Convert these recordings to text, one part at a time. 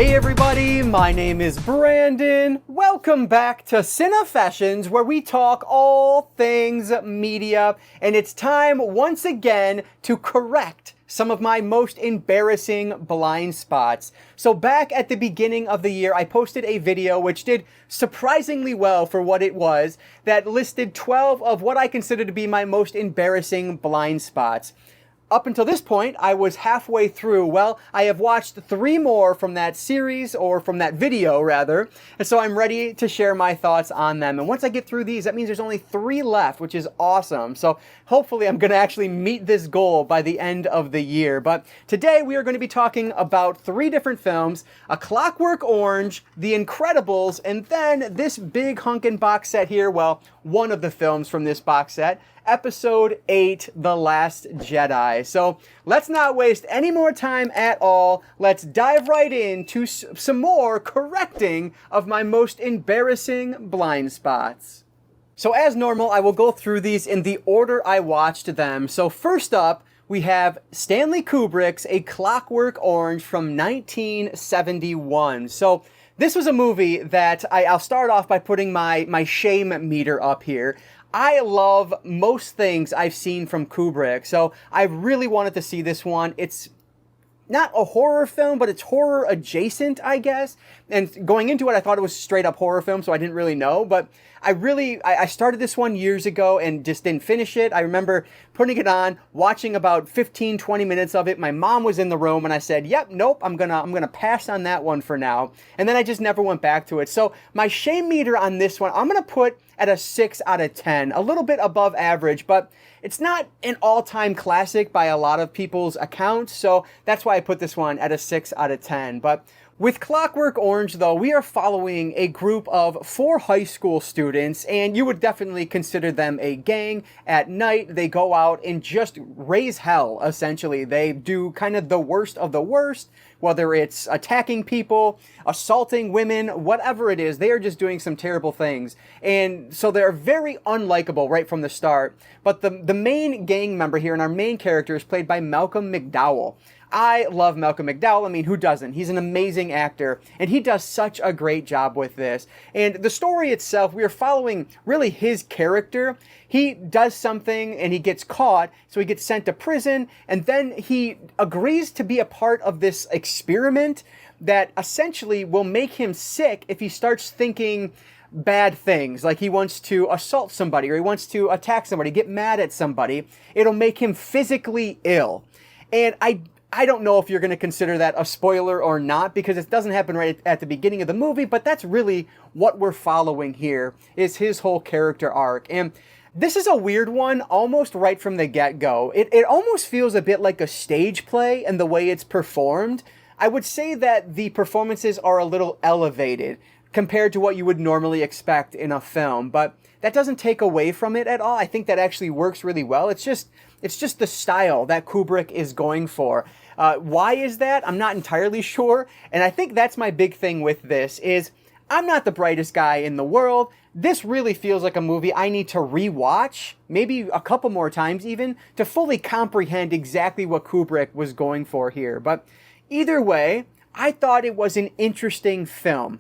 Hey everybody, my name is Brandon. Welcome back to Cinefessions, where we talk all things media, and it's time once again to correct some of my most embarrassing blind spots. So back at the beginning of the year, I posted a video which did surprisingly well for what it was, that listed 12 of what I consider to be my most embarrassing blind spots. Up until this point, I was halfway through. Well, I have watched 3 more from that series, or from that video rather, and so I'm ready to share my thoughts on them. And once I get through these, that means there's only 3 left, which is awesome. So hopefully I'm going to actually meet this goal by the end of the year. But today we are going to be talking about 3 different films: A Clockwork Orange, The Incredibles, and then this big hunkin' box set here, well, one of the films from this box set, Episode 8, The Last Jedi. So let's not waste any more time at all. Let's dive right into some more correcting of my most embarrassing blind spots. So as normal, I will go through these in the order I watched them. So first up, we have Stanley Kubrick's A Clockwork Orange from 1971. So this was a movie that I'll start off by putting my shame meter up here. I love most things I've seen from Kubrick, so I really wanted to see this one. It's not a horror film, but it's horror adjacent, I guess. And going into it, I thought it was straight up horror film, so I didn't really know. But I started this one years ago and just didn't finish it. I remember putting it on, watching about 15, 20 minutes of it. My mom was in the room and I said, yep, nope, I'm gonna pass on that one for now. And then I just never went back to it. So my shame meter on this one, I'm gonna put at a 6 out of 10, a little bit above average, but it's not an all-time classic by a lot of people's accounts, so that's why I put this one at a 6 out of 10. But with Clockwork Orange, though, we are following a group of 4 high school students, and you would definitely consider them a gang. At night, they go out and just raise hell, essentially. They do kind of the worst of the worst, whether it's attacking people, assaulting women, whatever it is, they are just doing some terrible things. And so they're very unlikable right from the start. But the main gang member here, and our main character, is played by Malcolm McDowell. I love Malcolm McDowell. I mean, who doesn't? He's an amazing actor, and he does such a great job with this. And the story itself, we are following really his character. He does something and he gets caught, so he gets sent to prison, and then he agrees to be a part of this experiment that essentially will make him sick if he starts thinking bad things, like he wants to assault somebody or he wants to attack somebody, get mad at somebody. It'll make him physically ill. And I don't know if you're going to consider that a spoiler or not, because it doesn't happen right at the beginning of the movie, but that's really what we're following here, is his whole character arc. And this is a weird one, almost right from the get-go. It almost feels a bit like a stage play in the way it's performed. I would say that the performances are a little elevated compared to what you would normally expect in a film, but that doesn't take away from it at all. I think that actually works really well. It's just the style that Kubrick is going for. Why is that? I'm not entirely sure. And I think that's my big thing with this is I'm not the brightest guy in the world. This really feels like a movie I need to rewatch, maybe a couple more times even, to fully comprehend exactly what Kubrick was going for here. But either way, I thought it was an interesting film.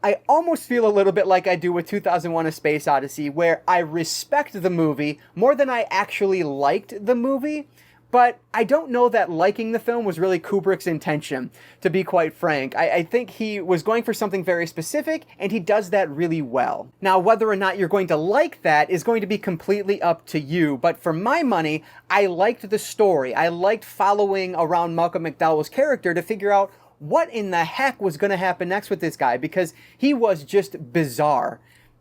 I almost feel a little bit like I do with 2001: A Space Odyssey, where I respect the movie more than I actually liked the movie. But I don't know that liking the film was really Kubrick's intention, to be quite frank. I think he was going for something very specific, and he does that really well. Now, whether or not you're going to like that is going to be completely up to you, but for my money, I liked the story. I liked following around Malcolm McDowell's character to figure out what in the heck was going to happen next with this guy, because he was just bizarre.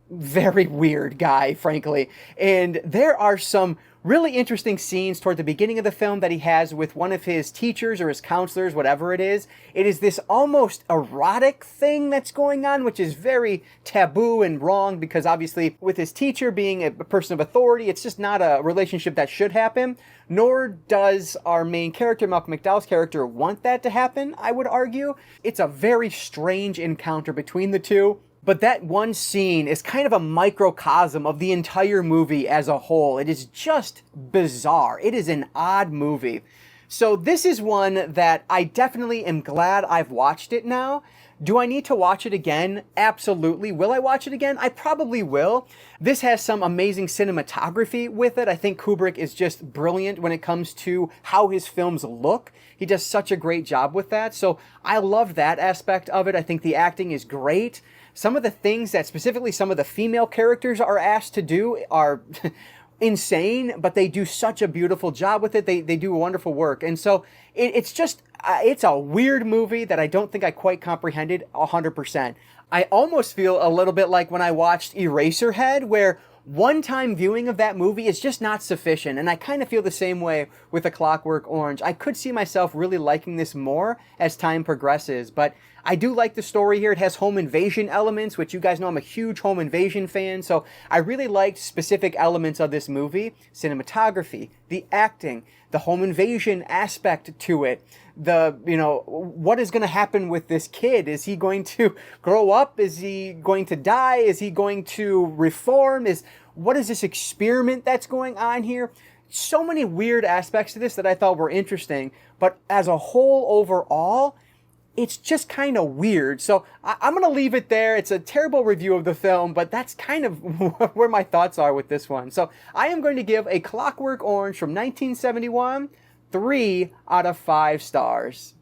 Very weird guy, frankly. And there are some really interesting scenes toward the beginning of the film that he has with one of his teachers or his counselors, whatever it is. It is this almost erotic thing that's going on, which is very taboo and wrong, because obviously with his teacher being a person of authority, it's just not a relationship that should happen. Nor does our main character, Malcolm McDowell's character, want that to happen, I would argue. It's a very strange encounter between the two. But that one scene is kind of a microcosm of the entire movie as a whole. It is just bizarre. It is an odd movie. So this is one that I definitely am glad I've watched it now. Do I need to watch it again? Absolutely. Will I watch it again? I probably will. This has some amazing cinematography with it. I think Kubrick is just brilliant when it comes to how his films look. He does such a great job with that. So I love that aspect of it. I think the acting is great. Some of the things that specifically some of the female characters are asked to do are insane, but they do such a beautiful job with it. They do wonderful work. And so it's just, it's a weird movie that I don't think I quite comprehended 100%. I almost feel a little bit like when I watched Eraserhead, where one-time viewing of that movie is just not sufficient. And I kind of feel the same way with A Clockwork Orange. I could see myself really liking this more as time progresses, but I do like the story here. It has home invasion elements, which you guys know I'm a huge home invasion fan, so I really liked specific elements of this movie. Cinematography, the acting, the home invasion aspect to it, what is going to happen with this kid? Is he going to grow up? Is he going to die? Is he going to reform? What is this experiment that's going on here? So many weird aspects to this that I thought were interesting, but as a whole overall, it's just kind of weird. So I'm going to leave it there. It's a terrible review of the film, but that's kind of where my thoughts are with this one. So I am going to give A Clockwork Orange from 1971 3 out of 5 stars.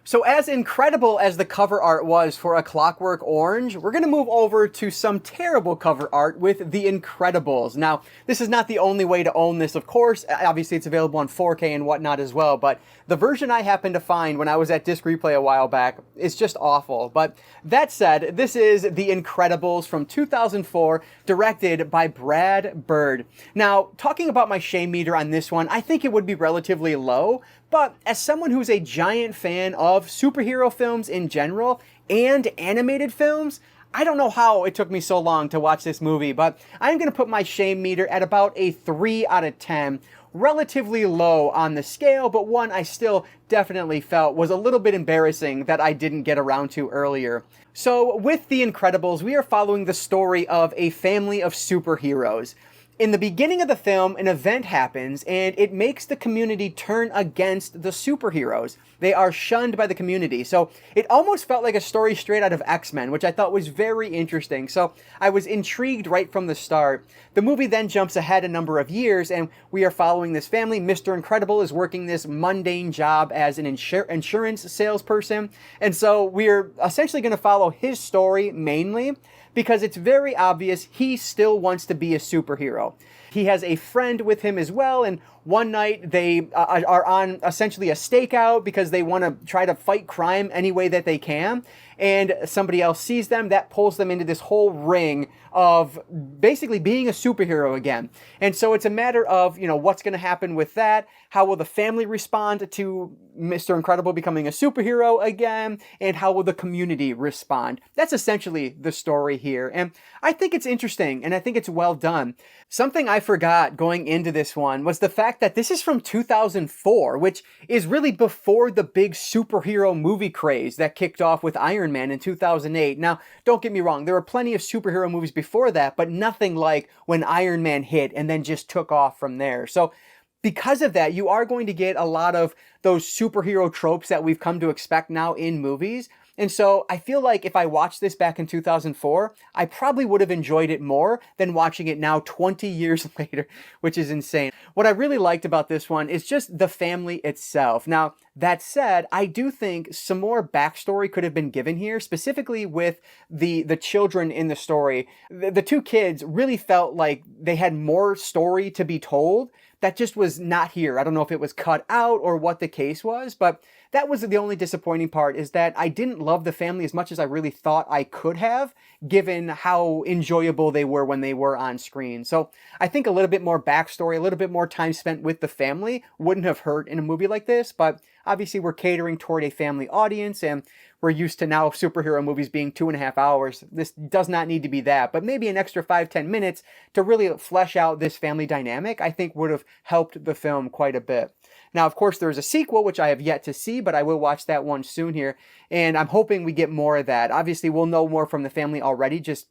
So as incredible as the cover art was for A Clockwork Orange, we're going to move over to some terrible cover art with The Incredibles. Now, this is not the only way to own this, of course. Obviously, it's available on 4K and whatnot as well, but the version I happened to find when I was at Disc Replay a while back is just awful. But that said, this is The Incredibles from 2004, directed by Brad Bird. Now, talking about my shame meter on this one, I think it would be relatively low, but as someone who's a giant fan of superhero films in general and animated films, I don't know how it took me so long to watch this movie, but I'm going to put my shame meter at about a 3 out of 10. Relatively low on the scale, but one I still definitely felt was a little bit embarrassing that I didn't get around to earlier. So with The Incredibles, we are following the story of a family of superheroes. In the beginning of the film, an event happens, and it makes the community turn against the superheroes. They are shunned by the community. So it almost felt like a story straight out of X-Men, which I thought was very interesting. So I was intrigued right from the start. The movie then jumps ahead a number of years, and we are following this family. Mr. Incredible is working this mundane job as an insurance salesperson. And so we're essentially going to follow his story mainly, because it's very obvious he still wants to be a superhero. He has a friend with him as well, and one night they are on essentially a stakeout because they want to try to fight crime any way that they can, and somebody else sees them. That pulls them into this whole ring of basically being a superhero again. And so it's a matter of, what's going to happen with that? How will the family respond to Mr. Incredible becoming a superhero again? And how will the community respond? That's essentially the story here. And I think it's interesting, and I think it's well done. Something I forgot going into this one was the fact that this is from 2004, which is really before the big superhero movie craze that kicked off with Iron Man in 2008. Now, don't get me wrong, there were plenty of superhero movies before that, but nothing like when Iron Man hit and then just took off from there. So because of that, you are going to get a lot of those superhero tropes that we've come to expect now in movies. And so I feel like if I watched this back in 2004, I probably would have enjoyed it more than watching it now 20 years later, which is insane. What I really liked about this one is just the family itself. Now, that said, I do think some more backstory could have been given here, specifically with the children in the story. The two kids really felt like they had more story to be told that just was not here. I don't know if it was cut out or what the case was, but that was the only disappointing part, is that I didn't love the family as much as I really thought I could have, given how enjoyable they were when they were on screen. So I think a little bit more backstory, a little bit more time spent with the family wouldn't have hurt in a movie like this, but obviously we're catering toward a family audience, and we're used to now superhero movies being 2.5 hours. This does not need to be that, but maybe an extra 5-10 minutes to really flesh out this family dynamic, I think would have helped the film quite a bit. Now, of course, there's a sequel, which I have yet to see, but I will watch that one soon here, and I'm hoping we get more of that. Obviously, we'll know more from the family already, just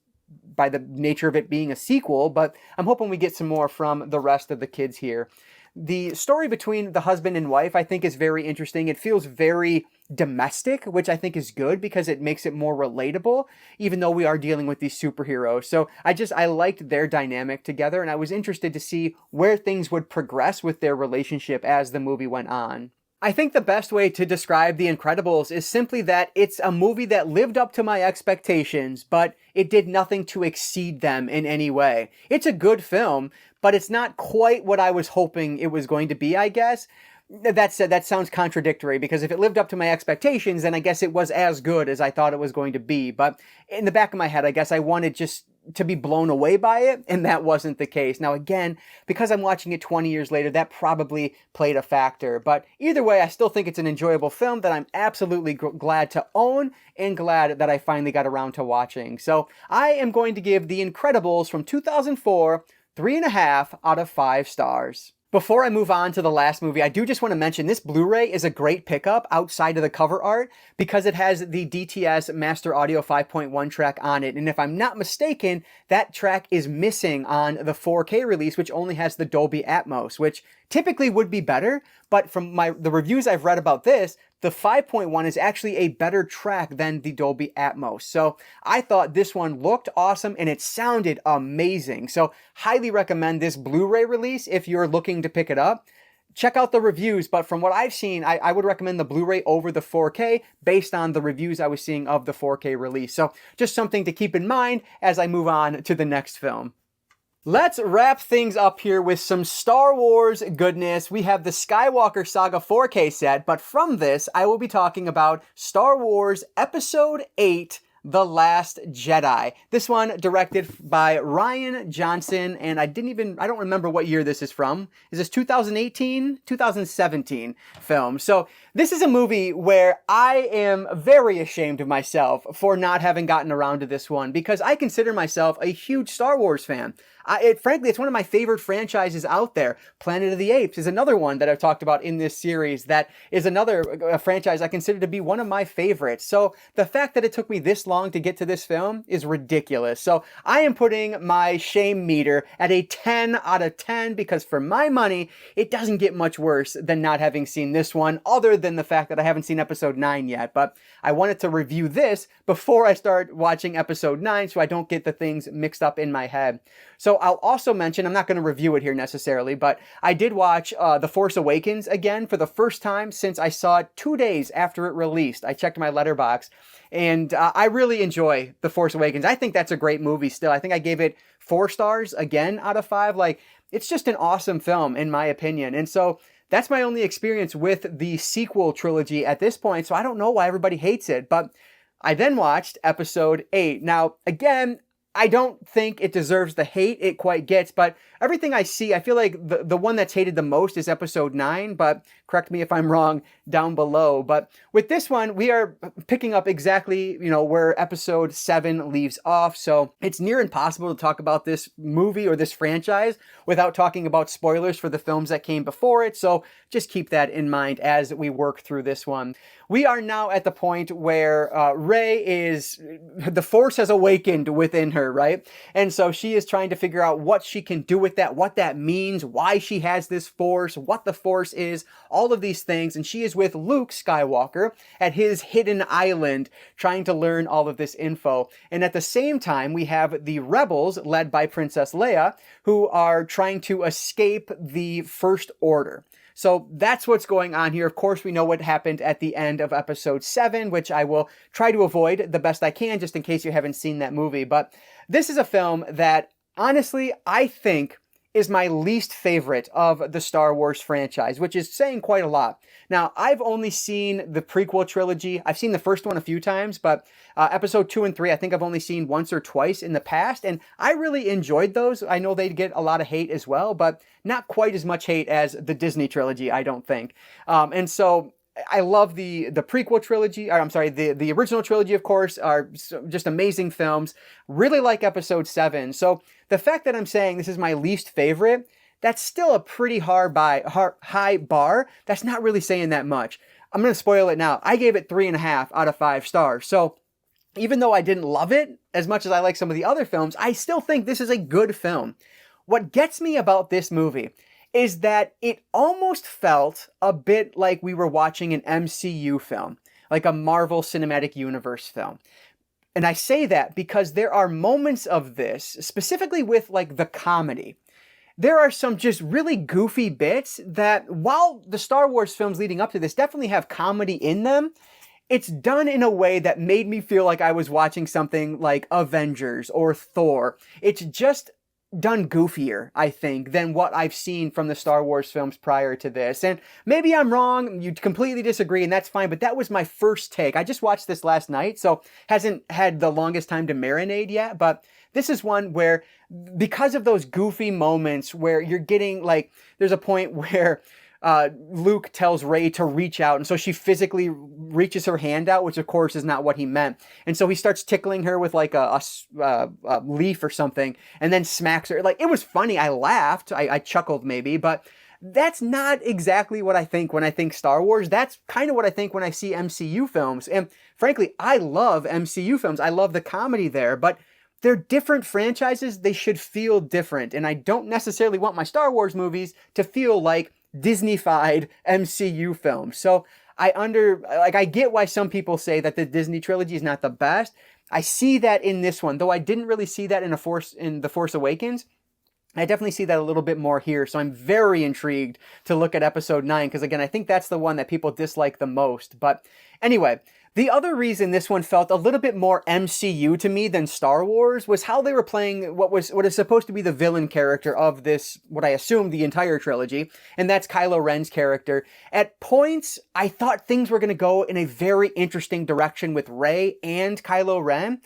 by the nature of it being a sequel, but I'm hoping we get some more from the rest of the kids here. the story between the husband and wife, I think, is very interesting. It feels very domestic, which I think is good because it makes it more relatable, even though we are dealing with these superheroes. So I liked their dynamic together, and I was interested to see where things would progress with their relationship as the movie went on. I think the best way to describe The Incredibles is simply that it's a movie that lived up to my expectations, but it did nothing to exceed them in any way. It's a good film, but it's not quite what I was hoping it was going to be, I guess. That said, that sounds contradictory, because if it lived up to my expectations, then I guess it was as good as I thought it was going to be. But in the back of my head, I guess I wanted just to be blown away by it, and that wasn't the case. Now again, because I'm watching it 20 years later, that probably played a factor. But either way, I still think it's an enjoyable film that I'm absolutely glad to own, and glad that I finally got around to watching. So I am going to give The Incredibles from 2004 3.5 out of 5 stars. Before I move on to the last movie, I do just want to mention this Blu-ray is a great pickup outside of the cover art because it has the DTS Master Audio 5.1 track on it. And if I'm not mistaken, that track is missing on the 4K release, which only has the Dolby Atmos, which typically would be better. But from the reviews I've read about this, the 5.1 is actually a better track than the Dolby Atmos. So I thought this one looked awesome and it sounded amazing. So highly recommend this Blu-ray release if you're looking to pick it up. Check out the reviews, but from what I've seen, I would recommend the Blu-ray over the 4K based on the reviews I was seeing of the 4K release. So just something to keep in mind as I move on to the next film. Let's wrap things up here with some Star Wars goodness. We have the Skywalker Saga 4K set, but from this, I will be talking about Star Wars Episode VIII, The Last Jedi. This one directed by Rian Johnson, and I don't remember what year this is from. Is this 2018? 2017 film. So this is a movie where I am very ashamed of myself for not having gotten around to this one, because I consider myself a huge Star Wars fan. Frankly, it's one of my favorite franchises out there. Planet of the Apes is another one that I've talked about in this series that is another franchise I consider to be one of my favorites. So the fact that it took me this long to get to this film is ridiculous. So I am putting my shame meter at a 10 out of 10 because for my money, it doesn't get much worse than not having seen this one, other than the fact that I haven't seen episode 9 yet. But I wanted to review this before I start watching episode 9 so I don't get the things mixed up in my head. So I'll also mention, I'm not going to review it here necessarily, but I did watch The Force Awakens again for the first time since I saw it 2 days after it released. I checked my letterbox, and I really enjoy The Force Awakens. I think that's a great movie still. I think I gave it 4 stars again out of 5. Like, it's just an awesome film in my opinion. And so that's my only experience with the sequel trilogy at this point, so I don't know why everybody hates it. But I then watched episode 8. Now, again, I don't think it deserves the hate it quite gets, but everything I see, I feel like the one that's hated the most is episode 9, but correct me if I'm wrong down below. But with this one, we are picking up exactly, where episode 7 leaves off. So it's near impossible to talk about this movie or this franchise without talking about spoilers for the films that came before it. So just keep that in mind as we work through this one. We are now at the point where the Force has awakened within her, right? And so she is trying to figure out what she can do with that, what that means, why she has this Force, what the Force is, all of these things. And she is with Luke Skywalker at his hidden island trying to learn all of this info. And at the same time, we have the rebels led by Princess Leia who are trying to escape the First Order. So that's what's going on here. Of course, we know what happened at the end of episode 7, which I will try to avoid the best I can, just in case you haven't seen that movie. But this is a film that, honestly, I think is my least favorite of the Star Wars franchise, which is saying quite a lot. Now, I've only seen the prequel trilogy. I've seen the first one a few times, but episode 2 and 3, I think I've only seen once or twice in the past, and I really enjoyed those. I know they get a lot of hate as well, but not quite as much hate as the Disney trilogy, I don't think. And so I love the prequel trilogy, or I'm sorry, the original trilogy, of course, are just amazing films. Really like episode 7. So the fact that I'm saying this is my least favorite, that's still a pretty high bar. That's not really saying that much. I'm going to spoil it now. I gave it 3.5 out of 5 stars. So even though I didn't love it as much as I like some of the other films, I still think this is a good film. What gets me about this movie is that it almost felt a bit like we were watching an MCU film, like a Marvel Cinematic Universe film. And I say that because there are moments of this, specifically with like the comedy. There are some just really goofy bits that, while the Star Wars films leading up to this definitely have comedy in them, it's done in a way that made me feel like I was watching something like Avengers or Thor. It's just done goofier, I think, than what I've seen from the Star Wars films prior to this. And maybe I'm wrong, you completely disagree, and that's fine, but that was my first take. I just watched this last night, so hasn't had the longest time to marinate yet, but this is one where, because of those goofy moments where you're getting, like, there's a point where Luke tells Rey to reach out, and so she physically reaches her hand out, which of course is not what he meant. And so he starts tickling her with like a leaf or something, and then smacks her. Like, it was funny. I laughed. I chuckled maybe, but that's not exactly what I think when I think Star Wars. That's kind of what I think when I see MCU films. And frankly, I love MCU films. I love the comedy there, but they're different franchises. They should feel different. And I don't necessarily want my Star Wars movies to feel like Disney-fied MCU films. So I get why some people say that the Disney trilogy is not the best. I see that in this one, though I didn't really see that in The Force Awakens. I definitely see that a little bit more here. So I'm very intrigued to look at episode 9, because again, I think that's the one that people dislike the most. But anyway, the other reason this one felt a little bit more MCU to me than Star Wars was how they were playing what is supposed to be the villain character of this, what I assume the entire trilogy, and that's Kylo Ren's character. At points, I thought things were going to go in a very interesting direction with Rey and Kylo Ren.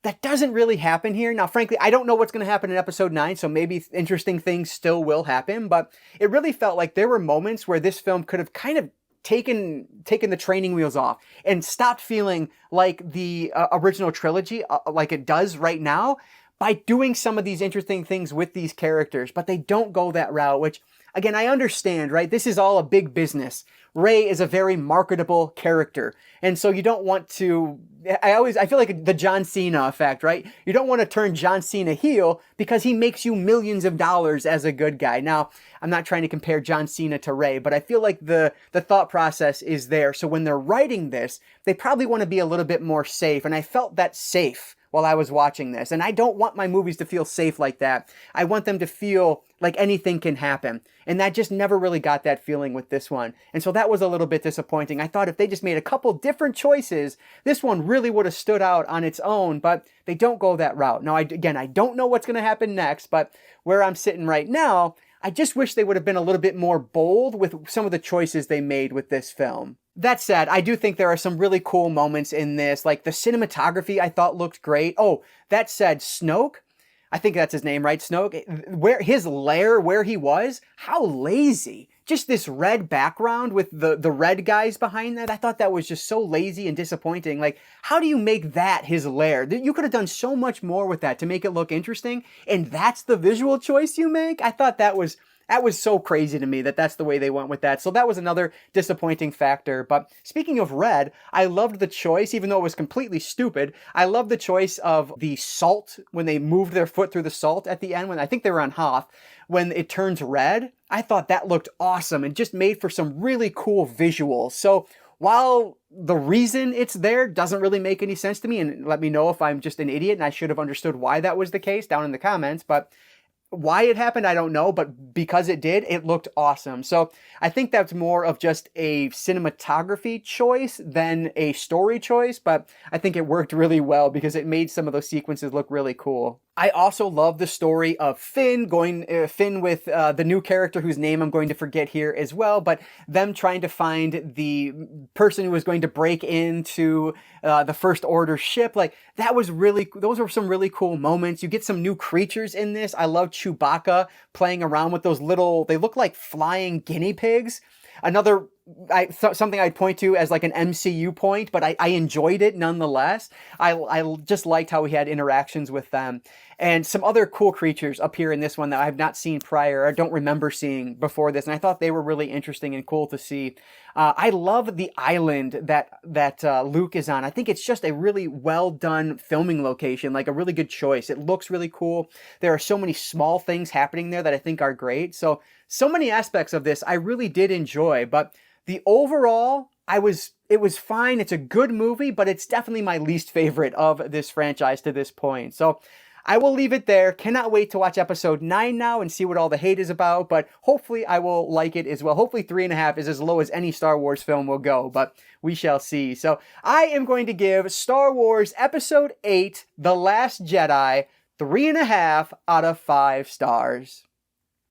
That doesn't really happen here. Now, frankly, I don't know what's going to happen in episode 9, so maybe interesting things still will happen, but it really felt like there were moments where this film could have kind of taken the training wheels off and stopped feeling like the original trilogy, like it does right now, by doing some of these interesting things with these characters. But they don't go that route, which, again, I understand, right? This is all a big business. Rey is a very marketable character. And so you don't want to, I feel like the John Cena effect, right? You don't want to turn John Cena heel because he makes you millions of dollars as a good guy. Now, I'm not trying to compare John Cena to Rey, but I feel like the thought process is there. So when they're writing this, they probably want to be a little bit more safe. And I felt that safe while I was watching this. And I don't want my movies to feel safe like that. I want them to feel like anything can happen. And that just never really got that feeling with this one. And so that was a little bit disappointing. I thought if they just made a couple different choices, this one really would have stood out on its own, but they don't go that route. Now, I don't know what's going to happen next, but where I'm sitting right now, I just wish they would have been a little bit more bold with some of the choices they made with this film. That said, I do think there are some really cool moments in this, like the cinematography I thought looked great. Oh, that said, Snoke, I think that's his name, right? Snoke, where his lair, where he was, how lazy. Just this red background with the red guys behind that. I thought that was just so lazy and disappointing. Like, how do you make that his lair? You could have done so much more with that to make it look interesting, and that's the visual choice you make? I thought that was so crazy to me that that's the way they went with that. So that was another disappointing factor. But speaking of red, I loved the choice, even though it was completely stupid. I loved the choice of the salt when they moved their foot through the salt at the end, when I think they were on Hoth, when it turns red. I thought that looked awesome and just made for some really cool visuals. So while the reason it's there doesn't really make any sense to me, and let me know if I'm just an idiot and I should have understood why that was the case down in the comments, but why it happened, I don't know, but because it did, it looked awesome. So I think that's more of just a cinematography choice than a story choice, but I think it worked really well because it made some of those sequences look really cool. I also love the story of Finn with the new character whose name I'm going to forget here as well, but them trying to find the person who was going to break into the First Order ship. Like, those were some really cool moments. You get some new creatures in this. I love Chewbacca playing around with those they look like flying guinea pigs. Another something I'd point to as like an MCU point, but I enjoyed it nonetheless. I just liked how we had interactions with them. And some other cool creatures appear in this one that I have not seen prior, or don't remember seeing before this, and I thought they were really interesting and cool to see. I love the island that Luke is on. I think it's just a really well done filming location, like a really good choice. It looks really cool. There are so many small things happening there that I think are great. So many aspects of this I really did enjoy, but the overall, it was fine. It's a good movie, but it's definitely my least favorite of this franchise to this point. So I will leave it there. Cannot wait to watch episode 9 now and see what all the hate is about, but hopefully I will like it as well. Hopefully 3.5 is as low as any Star Wars film will go, but we shall see. So I am going to give Star Wars Episode 8, The Last Jedi, 3.5 out of 5 stars.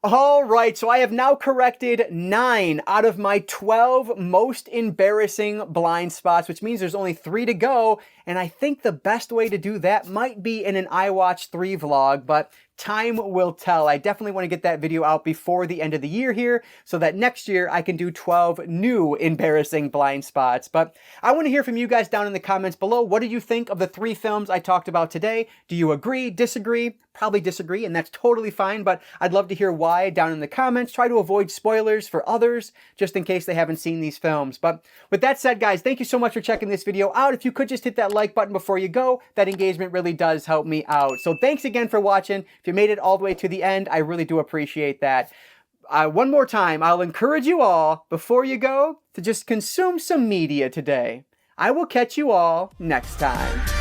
All right, so I have now corrected 9 out of my 12 most embarrassing blind spots, which means there's only 3 to go. And I think the best way to do that might be in an iWatch 3 vlog, but time will tell. I definitely want to get that video out before the end of the year here so that next year I can do 12 new embarrassing blind spots. But I want to hear from you guys down in the comments below. What do you think of the 3 films I talked about today? Do you agree, disagree? Probably disagree, and that's totally fine, but I'd love to hear why down in the comments. Try to avoid spoilers for others, just in case they haven't seen these films. But with that said, guys, thank you so much for checking this video out. If you could just hit that like button before you go, that engagement really does help me out. So thanks again for watching. If you made it all the way to the end, I really do appreciate that. One more time, I'll encourage you all, before you go, to just consume some media today. I will catch you all next time.